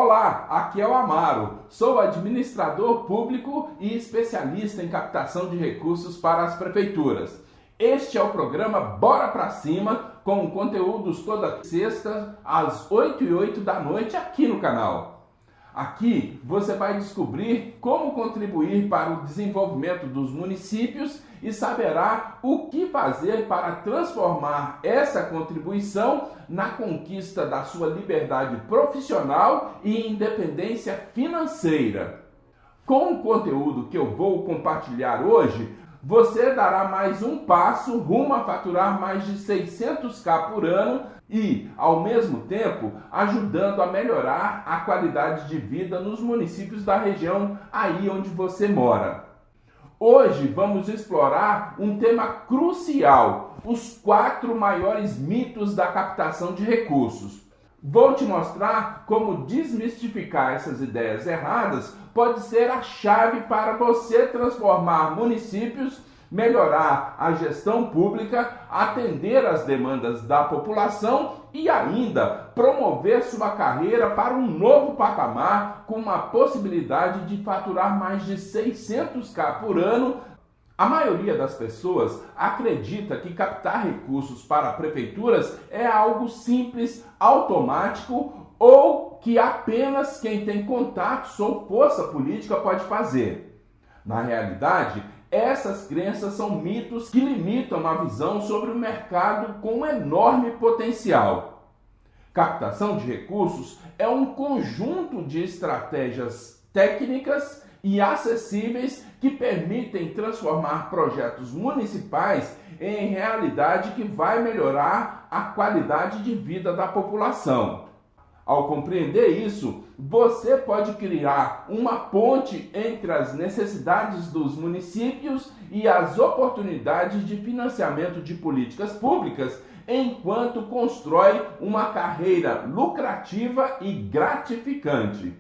Olá, aqui é o Amaro, sou administrador público e especialista em captação de recursos para as prefeituras. Este é o programa Bora Pra Cima, com conteúdos toda sexta às 8h08 da noite aqui no canal. Aqui você vai descobrir como contribuir para o desenvolvimento dos municípios e saberá o que fazer para transformar essa contribuição na conquista da sua liberdade profissional e independência financeira. Com o conteúdo que eu vou compartilhar hoje, você dará mais um passo rumo a faturar mais de 600.000 por ano e, ao mesmo tempo, ajudando a melhorar a qualidade de vida nos municípios da região aí onde você mora. Hoje vamos explorar um tema crucial, os 4 maiores mitos da captação de recursos. Vou te mostrar como desmistificar essas ideias erradas pode ser a chave para você transformar municípios, melhorar a gestão pública, atender às demandas da população e ainda promover sua carreira para um novo patamar com uma possibilidade de faturar mais de 600.000 por ano. A maioria das pessoas acredita que captar recursos para prefeituras é algo simples, automático ou que apenas quem tem contatos ou força política pode fazer. Na realidade, essas crenças são mitos que limitam a visão sobre o mercado com enorme potencial. Captação de recursos é um conjunto de estratégias técnicas e acessíveis que permitem transformar projetos municipais em realidade que vai melhorar a qualidade de vida da população. Ao compreender isso, você pode criar uma ponte entre as necessidades dos municípios e as oportunidades de financiamento de políticas públicas, enquanto constrói uma carreira lucrativa e gratificante.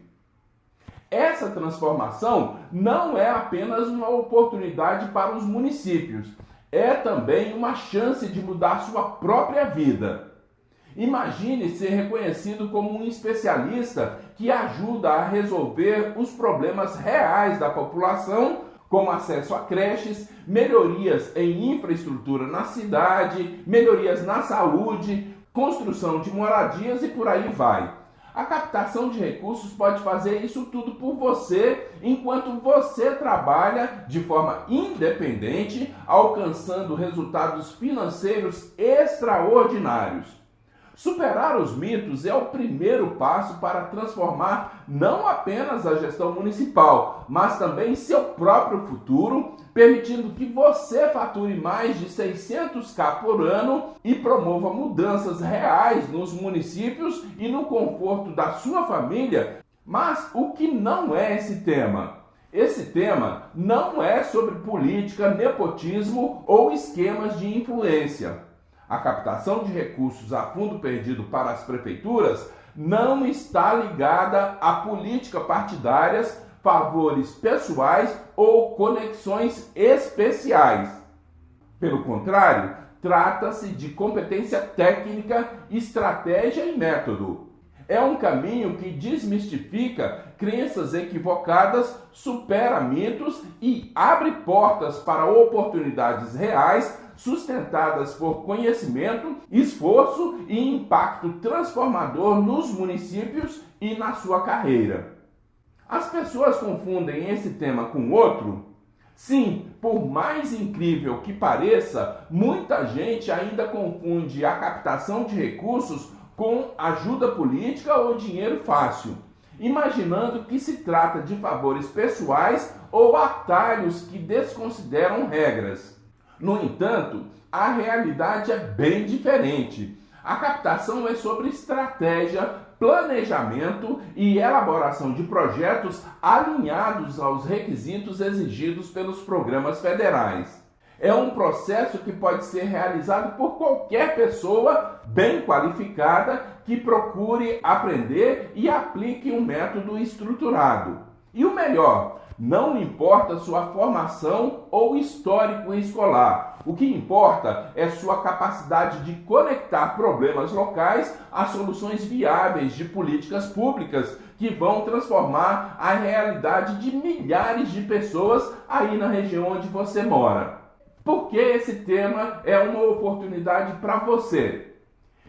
Essa transformação não é apenas uma oportunidade para os municípios, é também uma chance de mudar sua própria vida. Imagine ser reconhecido como um especialista que ajuda a resolver os problemas reais da população, como acesso a creches, melhorias em infraestrutura na cidade, melhorias na saúde, construção de moradias e por aí vai. A captação de recursos pode fazer isso tudo por você, enquanto você trabalha de forma independente, alcançando resultados financeiros extraordinários. Superar os mitos é o primeiro passo para transformar não apenas a gestão municipal, mas também seu próprio futuro, permitindo que você fature mais de 600.000 por ano e promova mudanças reais nos municípios e no conforto da sua família. Mas o que não é esse tema? Esse tema não é sobre política, nepotismo ou esquemas de influência. A captação de recursos a fundo perdido para as prefeituras não está ligada a política partidárias, favores pessoais ou conexões especiais. Pelo contrário, trata-se de competência técnica, estratégia e método. É um caminho que desmistifica crenças equivocadas, supera mitos e abre portas para oportunidades reais sustentadas por conhecimento, esforço e impacto transformador nos municípios e na sua carreira. As pessoas confundem esse tema com outro? Sim, por mais incrível que pareça, muita gente ainda confunde a captação de recursos com ajuda política ou dinheiro fácil, imaginando que se trata de favores pessoais ou atalhos que desconsideram regras. No entanto, a realidade é bem diferente. A captação é sobre estratégia, planejamento e elaboração de projetos alinhados aos requisitos exigidos pelos programas federais. É um processo que pode ser realizado por qualquer pessoa bem qualificada que procure aprender e aplique um método estruturado. E o melhor, não importa sua formação ou histórico escolar. O que importa é sua capacidade de conectar problemas locais a soluções viáveis de políticas públicas que vão transformar a realidade de milhares de pessoas aí na região onde você mora. Porque esse tema é uma oportunidade para você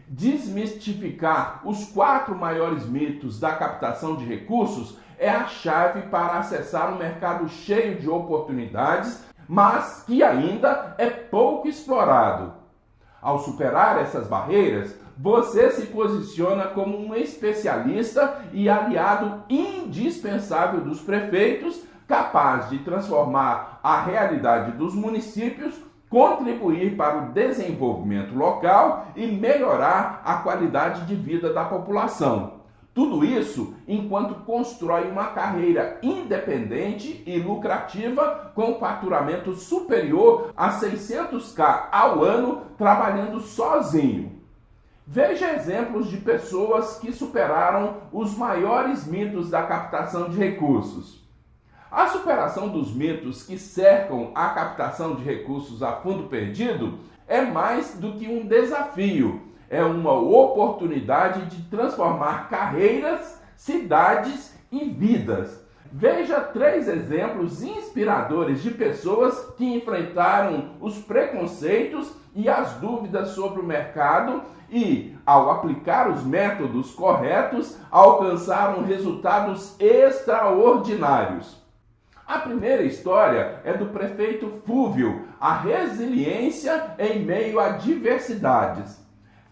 desmistificar os 4 maiores mitos da captação de recursos é a chave para acessar um mercado cheio de oportunidades, mas que ainda é pouco explorado. Ao superar essas barreiras, você se posiciona como um especialista e aliado indispensável dos prefeitos, capaz de transformar a realidade dos municípios, contribuir para o desenvolvimento local e melhorar a qualidade de vida da população. Tudo isso enquanto constrói uma carreira independente e lucrativa com faturamento superior a 600.000 ao ano trabalhando sozinho. Veja exemplos de pessoas que superaram os maiores mitos da captação de recursos. A superação dos mitos que cercam a captação de recursos a fundo perdido é mais do que um desafio, é uma oportunidade de transformar carreiras, cidades e vidas. Veja 3 exemplos inspiradores de pessoas que enfrentaram os preconceitos e as dúvidas sobre o mercado e, ao aplicar os métodos corretos, alcançaram resultados extraordinários. A primeira história é do prefeito Fúvio, a resiliência em meio a diversidades.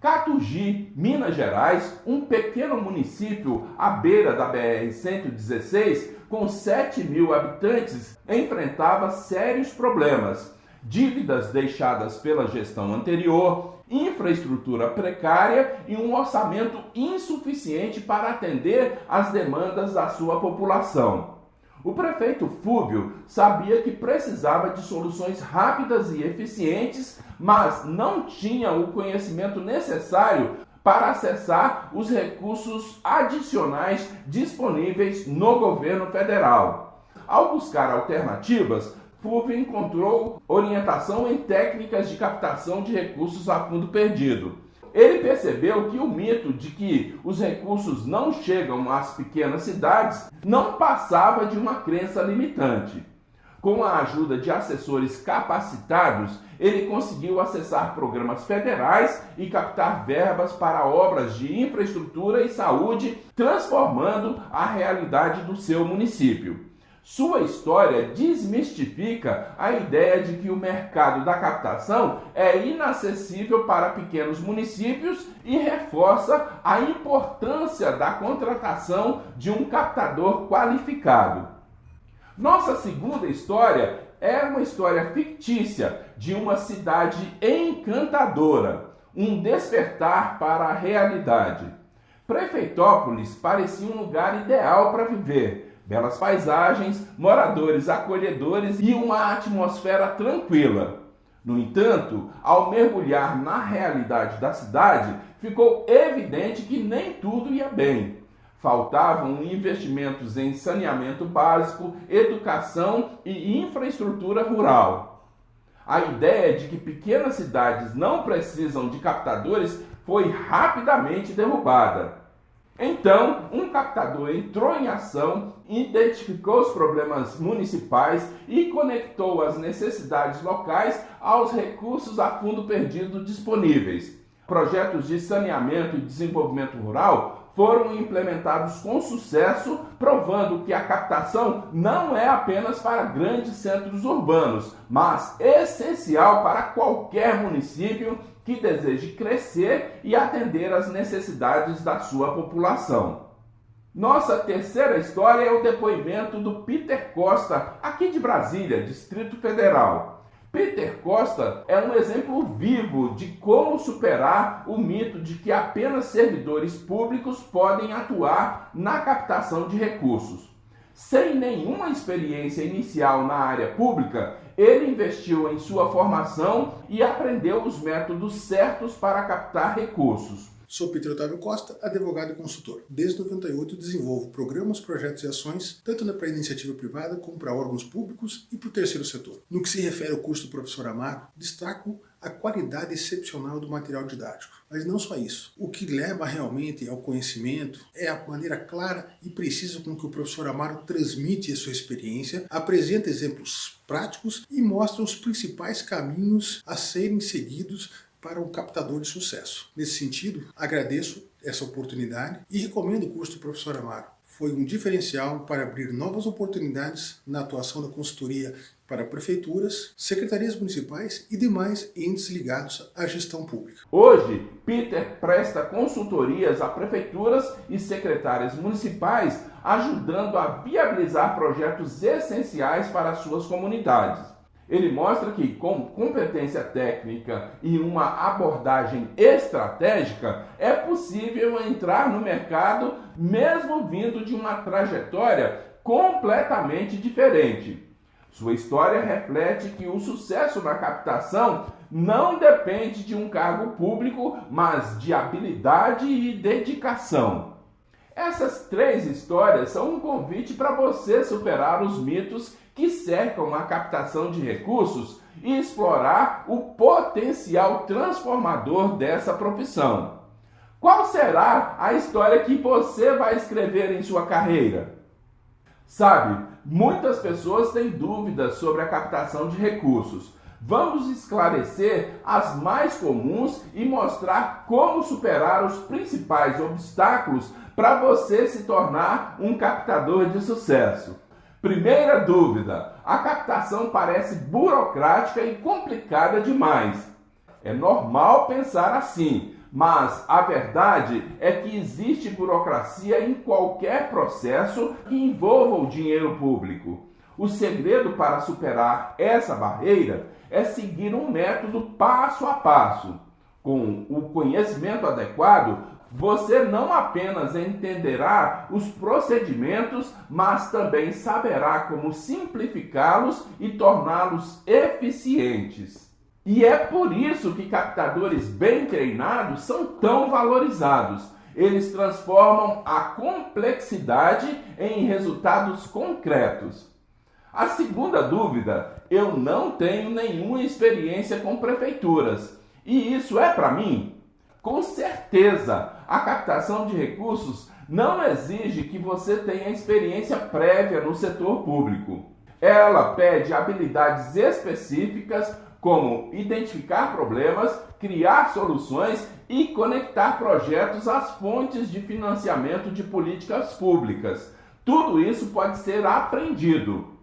Catugi, Minas Gerais, um pequeno município à beira da BR-116, com 7.000 habitantes, enfrentava sérios problemas. Dívidas deixadas pela gestão anterior, infraestrutura precária e um orçamento insuficiente para atender às demandas da sua população. O prefeito Fúvio sabia que precisava de soluções rápidas e eficientes, mas não tinha o conhecimento necessário para acessar os recursos adicionais disponíveis no governo federal. Ao buscar alternativas, Fúvio encontrou orientação em técnicas de captação de recursos a fundo perdido. Ele percebeu que o mito de que os recursos não chegam às pequenas cidades não passava de uma crença limitante. Com a ajuda de assessores capacitados, ele conseguiu acessar programas federais e captar verbas para obras de infraestrutura e saúde, transformando a realidade do seu município. Sua história desmistifica a ideia de que o mercado da captação é inacessível para pequenos municípios e reforça a importância da contratação de um captador qualificado. Nossa segunda história é uma história fictícia de uma cidade encantadora, um despertar para a realidade. Prefeitópolis parecia um lugar ideal para viver. Belas paisagens, moradores acolhedores e uma atmosfera tranquila. No entanto, ao mergulhar na realidade da cidade, ficou evidente que nem tudo ia bem. Faltavam investimentos em saneamento básico, educação e infraestrutura rural. A ideia de que pequenas cidades não precisam de captadores foi rapidamente derrubada. Então, um captador entrou em ação, identificou os problemas municipais e conectou as necessidades locais aos recursos a fundo perdido disponíveis. Projetos de saneamento e desenvolvimento rural foram implementados com sucesso, provando que a captação não é apenas para grandes centros urbanos, mas essencial para qualquer município que deseje crescer e atender às necessidades da sua população. Nossa terceira história é o depoimento do Peter Costa, aqui de Brasília, Distrito Federal. Peter Costa é um exemplo vivo de como superar o mito de que apenas servidores públicos podem atuar na captação de recursos. Sem nenhuma experiência inicial na área pública, ele investiu em sua formação e aprendeu os métodos certos para captar recursos. Sou Peter Otávio Costa, advogado e consultor. Desde 98 desenvolvo programas, projetos e ações, tanto para a iniciativa privada como para órgãos públicos e para o terceiro setor. No que se refere ao curso do professor Amaro, destaco a qualidade excepcional do material didático. Mas não só isso. O que leva realmente ao conhecimento é a maneira clara e precisa com que o professor Amaro transmite a sua experiência, apresenta exemplos práticos e mostra os principais caminhos a serem seguidos para um captador de sucesso. Nesse sentido, agradeço essa oportunidade e recomendo o curso do professor Amaro. Foi um diferencial para abrir novas oportunidades na atuação da consultoria para prefeituras, secretarias municipais e demais entes ligados à gestão pública. Hoje, Peter presta consultorias a prefeituras e secretárias municipais, ajudando a viabilizar projetos essenciais para as suas comunidades. Ele mostra que, com competência técnica e uma abordagem estratégica, é possível entrar no mercado mesmo vindo de uma trajetória completamente diferente. Sua história reflete que o sucesso na captação não depende de um cargo público, mas de habilidade e dedicação. Essas 3 histórias são um convite para você superar os mitos que cercam a captação de recursos e explorar o potencial transformador dessa profissão. Qual será a história que você vai escrever em sua carreira? Sabe, muitas pessoas têm dúvidas sobre a captação de recursos. Vamos esclarecer as mais comuns e mostrar como superar os principais obstáculos para você se tornar um captador de sucesso. Primeira dúvida: a captação parece burocrática e complicada demais. É normal pensar assim, mas a verdade é que existe burocracia em qualquer processo que envolva o dinheiro público. O segredo para superar essa barreira é seguir um método passo a passo. Com o conhecimento adequado, você não apenas entenderá os procedimentos, mas também saberá como simplificá-los e torná-los eficientes. E é por isso que captadores bem treinados são tão valorizados. Eles transformam a complexidade em resultados concretos. A segunda dúvida: eu não tenho nenhuma experiência com prefeituras. E isso é para mim? Com certeza, a captação de recursos não exige que você tenha experiência prévia no setor público. Ela pede habilidades específicas como identificar problemas, criar soluções e conectar projetos às fontes de financiamento de políticas públicas. Tudo isso pode ser aprendido.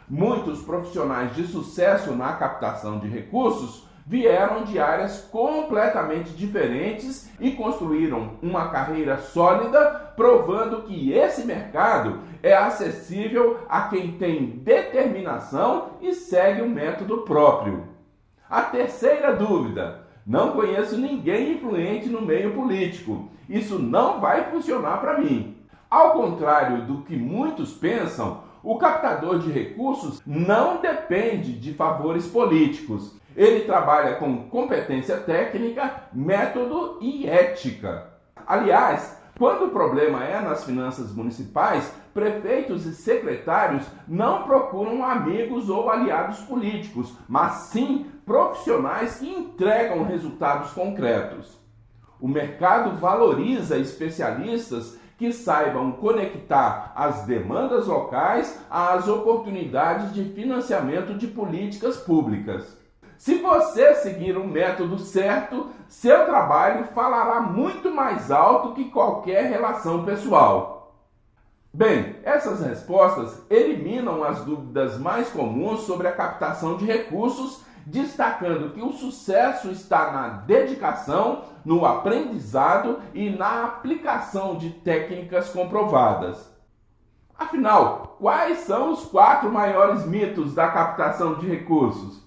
Muitos profissionais de sucesso na captação de recursos vieram de áreas completamente diferentes e construíram uma carreira sólida, provando que esse mercado é acessível a quem tem determinação e segue um método próprio. A terceira dúvida: não conheço ninguém influente no meio político. Isso não vai funcionar para mim. Ao contrário do que muitos pensam, o captador de recursos não depende de favores políticos. Ele trabalha com competência técnica, método e ética. Aliás, quando o problema é nas finanças municipais, prefeitos e secretários não procuram amigos ou aliados políticos, mas sim profissionais que entregam resultados concretos. O mercado valoriza especialistas que saibam conectar as demandas locais às oportunidades de financiamento de políticas públicas. Se você seguir o método certo, seu trabalho falará muito mais alto que qualquer relação pessoal. Bem, essas respostas eliminam as dúvidas mais comuns sobre a captação de recursos, destacando que o sucesso está na dedicação, no aprendizado e na aplicação de técnicas comprovadas. Afinal, quais são os 4 maiores mitos da captação de recursos?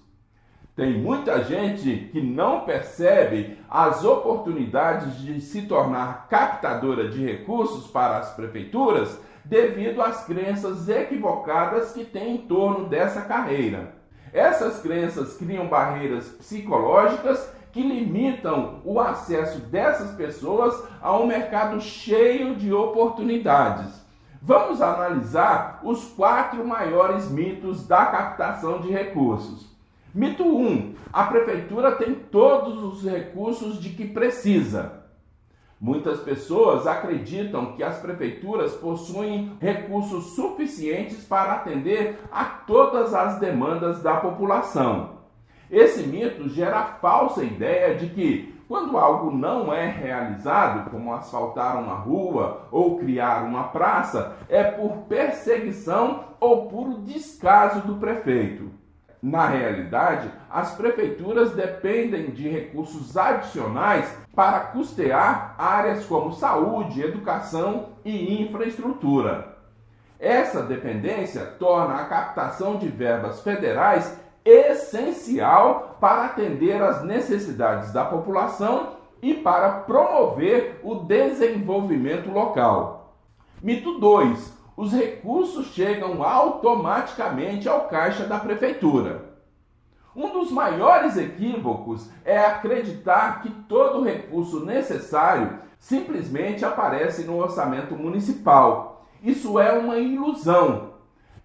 Tem muita gente que não percebe as oportunidades de se tornar captadora de recursos para as prefeituras devido às crenças equivocadas que tem em torno dessa carreira. Essas crenças criam barreiras psicológicas que limitam o acesso dessas pessoas a um mercado cheio de oportunidades. Vamos analisar os 4 maiores mitos da captação de recursos. Mito 1. A prefeitura tem todos os recursos de que precisa. Muitas pessoas acreditam que as prefeituras possuem recursos suficientes para atender a todas as demandas da população. Esse mito gera a falsa ideia de que, quando algo não é realizado, como asfaltar uma rua ou criar uma praça, é por perseguição ou puro descaso do prefeito. Na realidade, as prefeituras dependem de recursos adicionais para custear áreas como saúde, educação e infraestrutura. Essa dependência torna a captação de verbas federais essencial para atender às necessidades da população e para promover o desenvolvimento local. Mito 2. Os recursos chegam automaticamente ao caixa da prefeitura. Um dos maiores equívocos é acreditar que todo recurso necessário simplesmente aparece no orçamento municipal. Isso é uma ilusão.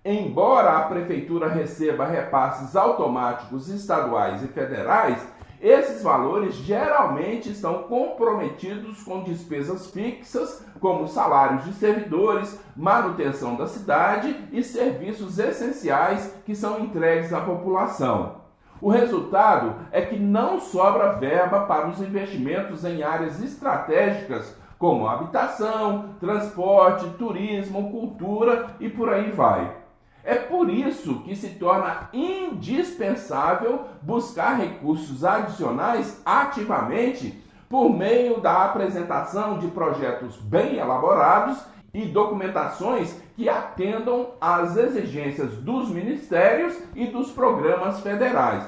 Embora a prefeitura receba repasses automáticos estaduais e federais, esses valores geralmente estão comprometidos com despesas fixas, como salários de servidores, manutenção da cidade e serviços essenciais que são entregues à população. O resultado é que não sobra verba para os investimentos em áreas estratégicas como habitação, transporte, turismo, cultura e por aí vai. É por isso que se torna indispensável buscar recursos adicionais ativamente por meio da apresentação de projetos bem elaborados e documentações que atendam às exigências dos ministérios e dos programas federais.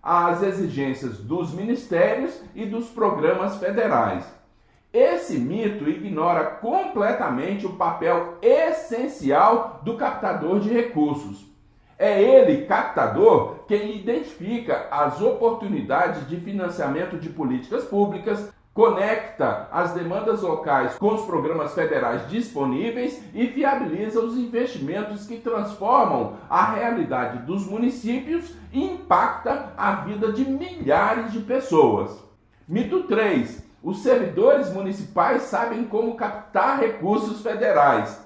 Às exigências dos ministérios e dos programas federais. Esse mito ignora completamente o papel essencial do captador de recursos. É ele, captador, quem identifica as oportunidades de financiamento de políticas públicas, conecta as demandas locais com os programas federais disponíveis e viabiliza os investimentos que transformam a realidade dos municípios e impacta a vida de milhares de pessoas. Mito 3. Os servidores municipais sabem como captar recursos federais.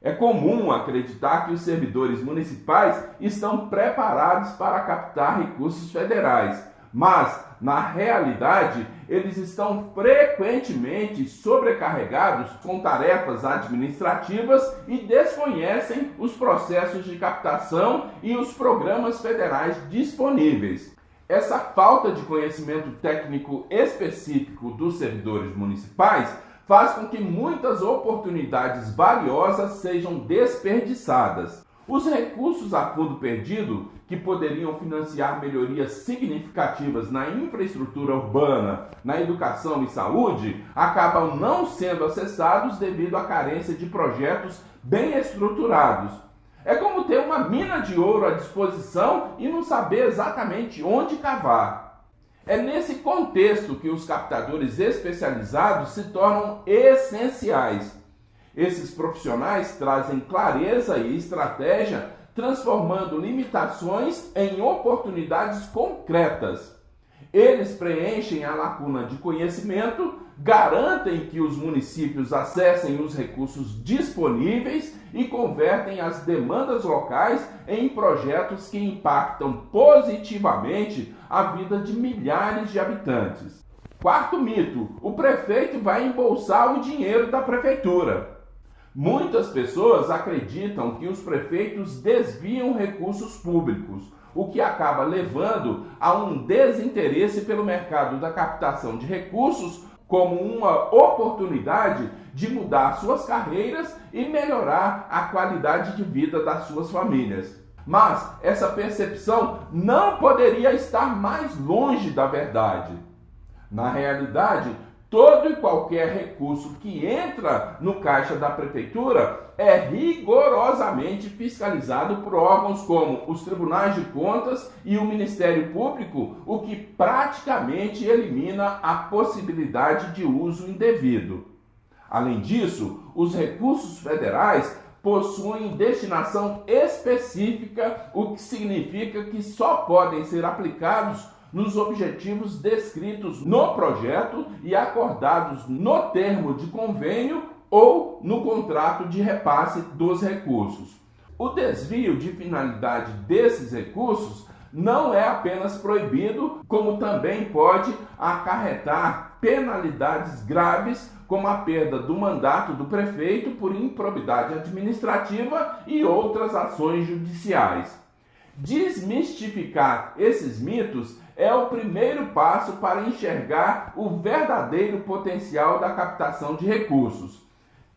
É comum acreditar que os servidores municipais estão preparados para captar recursos federais, mas, na realidade, eles estão frequentemente sobrecarregados com tarefas administrativas e desconhecem os processos de captação e os programas federais disponíveis. Essa falta de conhecimento técnico específico dos servidores municipais faz com que muitas oportunidades valiosas sejam desperdiçadas. Os recursos a fundo perdido, que poderiam financiar melhorias significativas na infraestrutura urbana, na educação e saúde, acabam não sendo acessados devido à carência de projetos bem estruturados. É como ter uma mina de ouro à disposição e não saber exatamente onde cavar. É nesse contexto que os captadores especializados se tornam essenciais. Esses profissionais trazem clareza e estratégia, transformando limitações em oportunidades concretas. Eles preenchem a lacuna de conhecimento, garantem que os municípios acessem os recursos disponíveis e convertem as demandas locais em projetos que impactam positivamente a vida de milhares de habitantes. Quarto mito: o prefeito vai embolsar o dinheiro da prefeitura. Muitas pessoas acreditam que os prefeitos desviam recursos públicos, o que acaba levando a um desinteresse pelo mercado da captação de recursos como uma oportunidade de mudar suas carreiras e melhorar a qualidade de vida das suas famílias. Mas essa percepção não poderia estar mais longe da verdade. Na realidade, todo e qualquer recurso que entra no caixa da prefeitura é rigorosamente fiscalizado por órgãos como os tribunais de contas e o Ministério Público, o que praticamente elimina a possibilidade de uso indevido. Além disso, os recursos federais possuem destinação específica, o que significa que só podem ser aplicados nos objetivos descritos no projeto e acordados no termo de convênio ou no contrato de repasse dos recursos. O desvio de finalidade desses recursos não é apenas proibido, como também pode acarretar penalidades graves, como a perda do mandato do prefeito por improbidade administrativa e outras ações judiciais. Desmistificar esses mitos é o primeiro passo para enxergar o verdadeiro potencial da captação de recursos.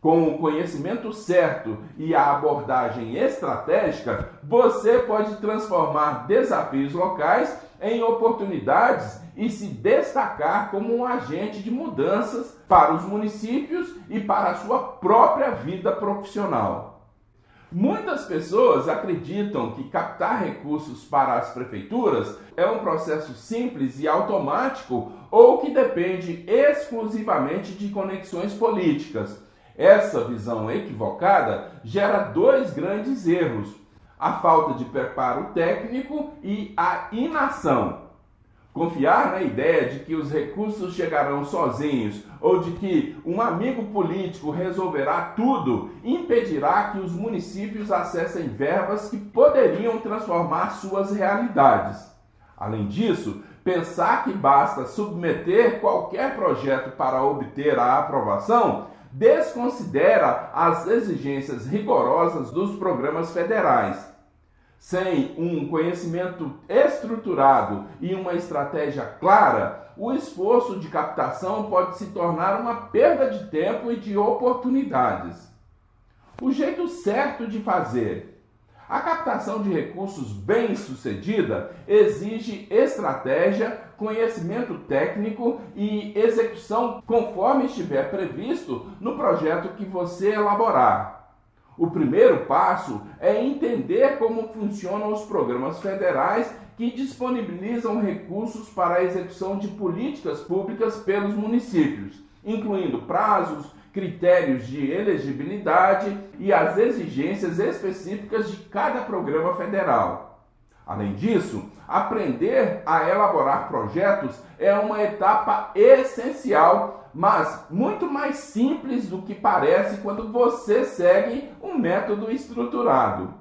Com o conhecimento certo e a abordagem estratégica, você pode transformar desafios locais em oportunidades e se destacar como um agente de mudanças para os municípios e para a sua própria vida profissional. Muitas pessoas acreditam que captar recursos para as prefeituras é um processo simples e automático ou que depende exclusivamente de conexões políticas. Essa visão equivocada gera dois grandes erros: a falta de preparo técnico e a inação. Confiar na ideia de que os recursos chegarão sozinhos ou de que um amigo político resolverá tudo impedirá que os municípios acessem verbas que poderiam transformar suas realidades. Além disso, pensar que basta submeter qualquer projeto para obter a aprovação desconsidera as exigências rigorosas dos programas federais. Sem um conhecimento estruturado e uma estratégia clara, o esforço de captação pode se tornar uma perda de tempo e de oportunidades. O jeito certo de fazer. A captação de recursos bem-sucedida exige estratégia, conhecimento técnico e execução conforme estiver previsto no projeto que você elaborar. O primeiro passo é entender como funcionam os programas federais que disponibilizam recursos para a execução de políticas públicas pelos municípios, incluindo prazos, critérios de elegibilidade e as exigências específicas de cada programa federal. Além disso, aprender a elaborar projetos é uma etapa essencial, mas muito mais simples do que parece quando você segue um método estruturado.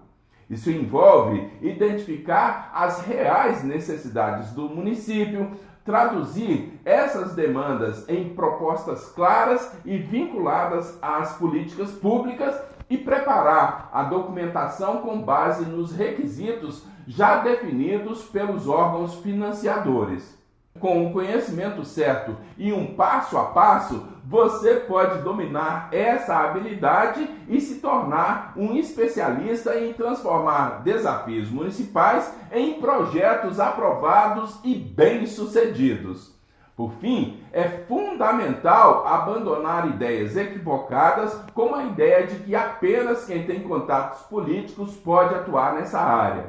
Isso envolve identificar as reais necessidades do município, traduzir essas demandas em propostas claras e vinculadas às políticas públicas e preparar a documentação com base nos requisitos já definidos pelos órgãos financiadores. Com o conhecimento certo e um passo a passo, você pode dominar essa habilidade e se tornar um especialista em transformar desafios municipais em projetos aprovados e bem-sucedidos. Por fim, é fundamental abandonar ideias equivocadas, como a ideia de que apenas quem tem contatos políticos pode atuar nessa área.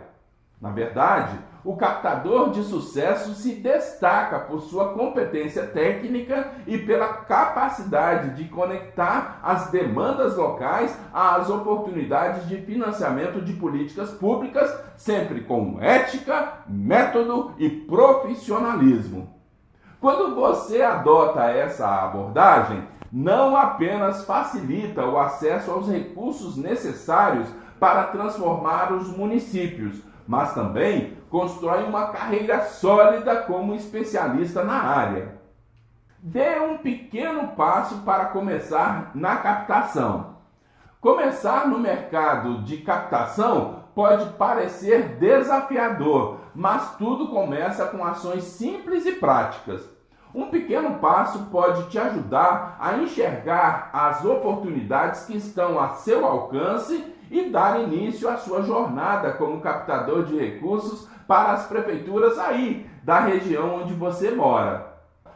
Na verdade, o captador de sucesso se destaca por sua competência técnica e pela capacidade de conectar as demandas locais às oportunidades de financiamento de políticas públicas, sempre com ética, método e profissionalismo. Quando você adota essa abordagem, não apenas facilita o acesso aos recursos necessários para transformar os municípios, mas também constrói uma carreira sólida como especialista na área. Dê um pequeno passo para começar na captação. Começar no mercado de captação pode parecer desafiador, mas tudo começa com ações simples e práticas. Um pequeno passo pode te ajudar a enxergar as oportunidades que estão a seu alcance e dar início à sua jornada como captador de recursos para as prefeituras aí da região onde você mora.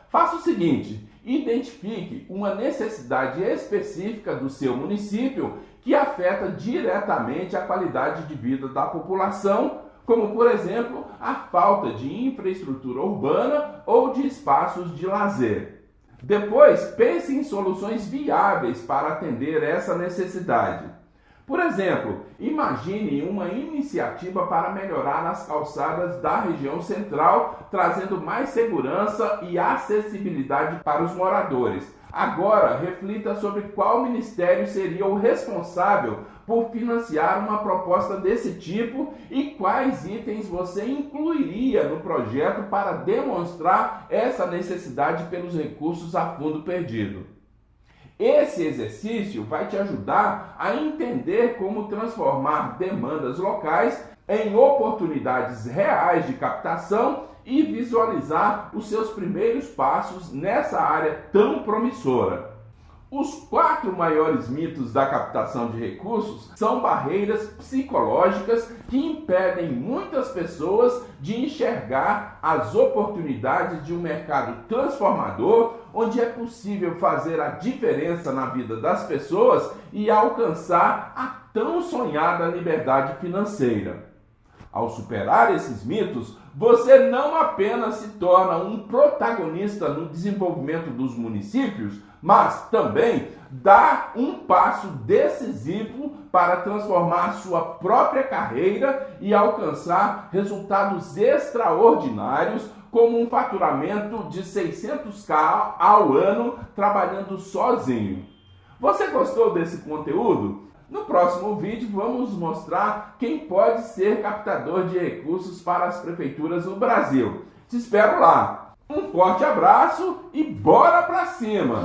Faça o seguinte: Identifique uma necessidade específica do seu município que afeta diretamente a qualidade de vida da população, como, por exemplo, a falta de infraestrutura urbana ou de espaços de lazer. Depois, pense em soluções viáveis para atender essa necessidade. Por exemplo, imagine uma iniciativa para melhorar as calçadas da região central, trazendo mais segurança e acessibilidade para os moradores. Agora, reflita sobre qual ministério seria o responsável por financiar uma proposta desse tipo e quais itens você incluiria no projeto para demonstrar essa necessidade pelos recursos a fundo perdido. Esse exercício vai te ajudar a entender como transformar demandas locais em oportunidades reais de captação e visualizar os seus primeiros passos nessa área tão promissora. Os 4 maiores mitos da captação de recursos são barreiras psicológicas que impedem muitas pessoas de enxergar as oportunidades de um mercado transformador, onde é possível fazer a diferença na vida das pessoas e alcançar a tão sonhada liberdade financeira. Ao superar esses mitos, você não apenas se torna um protagonista no desenvolvimento dos municípios, mas também dá um passo decisivo para transformar sua própria carreira e alcançar resultados extraordinários, como um faturamento de 600.000 ao ano trabalhando sozinho. Você gostou desse conteúdo? No próximo vídeo vamos mostrar quem pode ser captador de recursos para as prefeituras no Brasil. Te espero lá. Um forte abraço e bora pra cima!